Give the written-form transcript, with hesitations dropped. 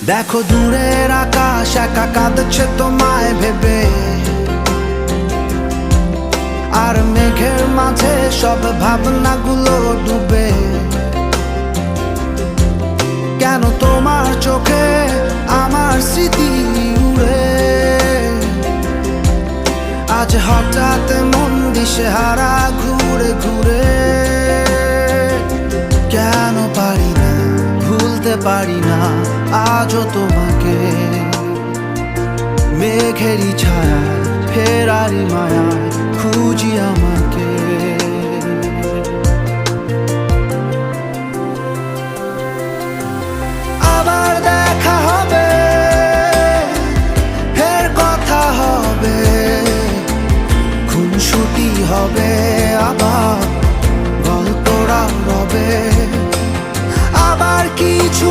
দেখো দূরের আকাশ একা কাঁদছে তোমায় ভেবে, আর মেঘের মাঝে সব ভাবনাগুলো ডুবে। কেন তোমার চোখে আমার স্মৃতি উড়ে, আজ হঠাৎ মন দিশেহারা ঘুরে ঘুরে। কেন পারি না ভুলতে পারি না আজও তোমাকে, মেঘেরই ছায়া ফেরারি মায়া খুঁজি আমাকে। আবার দেখা হবে, ফের কথা হবে, খুনসুটি হবে, আবার গল্পরা রবে, আবার কিছু